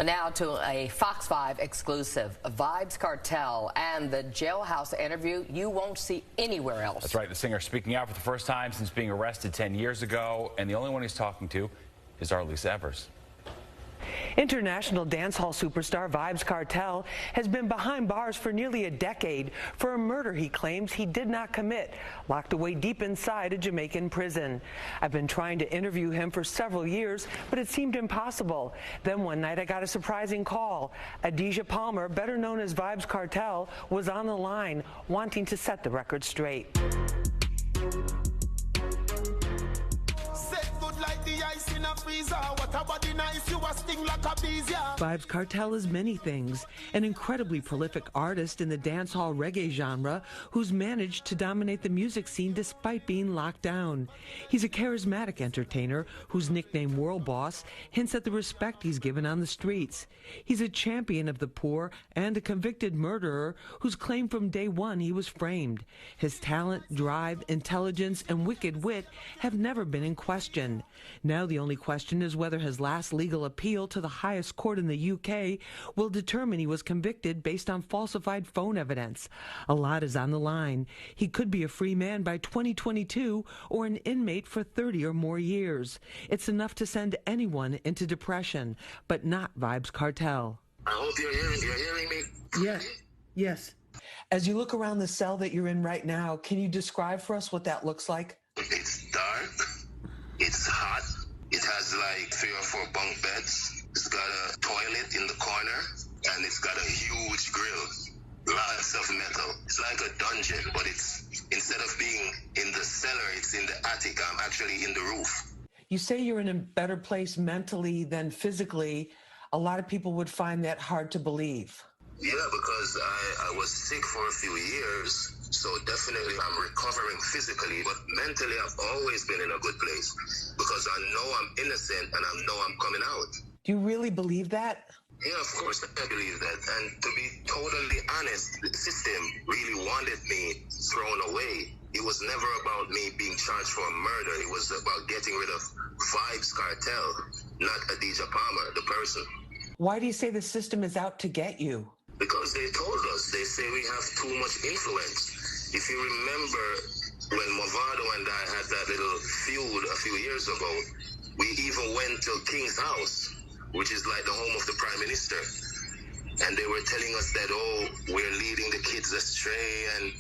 Now to a Fox 5 exclusive, VYBZ KARTEL and the jailhouse interview you won't see anywhere else. That's right. The singer speaking out for the first time since being arrested 10 years ago, and the only one he's talking to is our Lisa Evers. International dancehall superstar VYBZ KARTEL has been behind bars for nearly a decade for a murder he claims he did not commit, locked away deep inside a Jamaican prison. I've been trying to interview him for several years, but it seemed impossible. Then one night I got a surprising call. Adidja Palmer, better known as VYBZ KARTEL, was on the line, wanting to set the record straight. VYBZ KARTEL is many things, an incredibly prolific artist in the dancehall reggae genre who's managed to dominate the music scene despite being locked down. He's a charismatic entertainer whose nickname World Boss hints at the respect he's given on the streets. He's a champion of the poor and a convicted murderer whose claim from day one he was framed. His talent, drive, intelligence, and wicked wit have never been in question. Now the only question is whether his last legal appeal to the highest court in the UK will determine he was convicted based on falsified phone evidence. A lot is on the line. He could be a free man by 2022 or an inmate for 30 or more years. It's enough to send anyone into depression, but not VYBZ KARTEL. I hope you're hearing me. Yes, yes. As you look around the cell that you're in right now, can you describe for us what that looks like? It's dark. It's hot. It has like 3 or 4 bunk beds. It's got a toilet in the corner, and it's got a huge grill. Lots of metal. It's like a dungeon, but it's, instead of being in the cellar, it's in the attic. I'm actually in the roof. You say you're in a better place mentally than physically. A lot of people would find that hard to believe. Yeah, because I was sick for a few years. So definitely I'm recovering physically, but mentally I've always been in a good place because I know I'm innocent and I know I'm coming out. Do you really believe that? Yeah, of course I believe that. And to be totally honest, the system really wanted me thrown away. It was never about me being charged for a murder. It was about getting rid of VYBZ KARTEL, not Adidja Palmer, the person. Why do you say the system is out to get you? Because they told us, they say we have too much influence. If you remember when Movado and I had that little feud a few years ago, we even went to King's house, which is like the home of the Prime Minister. And they were telling us that, oh, we're leading the kids astray, and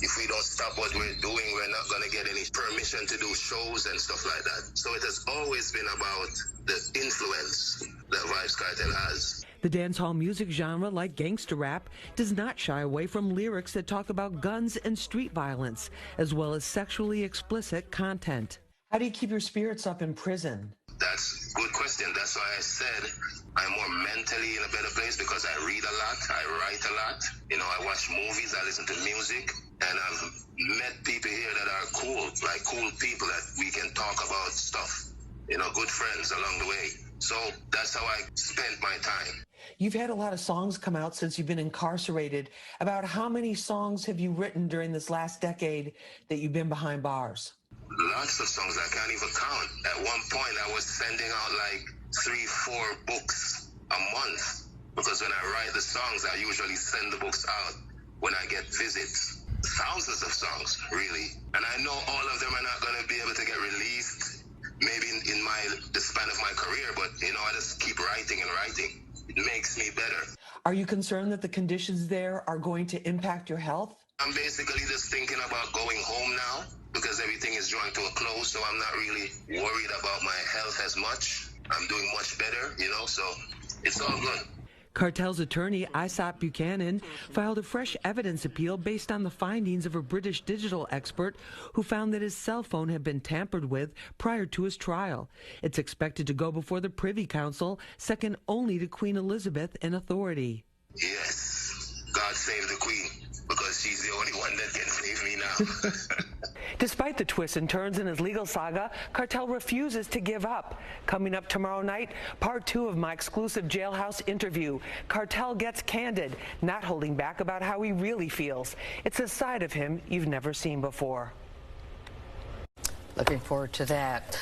if we don't stop what we're doing, we're not going to get any permission to do shows and stuff like that. So it has always been about the influence that VYBZ KARTEL has. The dancehall music genre, like gangster rap, does not shy away from lyrics that talk about guns and street violence, as well as sexually explicit content. How do you keep your spirits up in prison? That's a good question. That's why I said I'm more mentally in a better place because I read a lot, I write a lot. You know, I watch movies, I listen to music, and I've met people here that are cool, like cool people that we can talk about stuff. You know, good friends along the way. So that's how I spent my time. You've had a lot of songs come out since you've been incarcerated. About how many songs have you written during this last decade that you've been behind bars? Lots of songs. I can't even count. At one point, I was sending out like 3-4 books a month because when I write the songs, I usually send the books out when I get visits. Thousands of songs, really. And I know all of them are not going to be able to get released maybe in the span of my career, but, you know, I just keep writing and writing. It makes me better. Are you concerned that the conditions there are going to impact your health? I'm basically just thinking about going home now because everything is drawing to a close, so I'm not really worried about my health as much. I'm doing much better, you know, so it's all good. KARTEL's attorney, Isaac Buchanan, filed a fresh evidence appeal based on the findings of a British digital expert who found that his cell phone had been tampered with prior to his trial. It's expected to go before the Privy Council, second only to Queen Elizabeth in authority. Yes, God save the Queen, because she's the only one that can save me now. Despite the twists and turns in his legal saga, KARTEL refuses to give up. Coming up tomorrow night, part 2 of my exclusive jailhouse interview. KARTEL gets candid, not holding back about how he really feels. It's a side of him you've never seen before. Looking forward to that.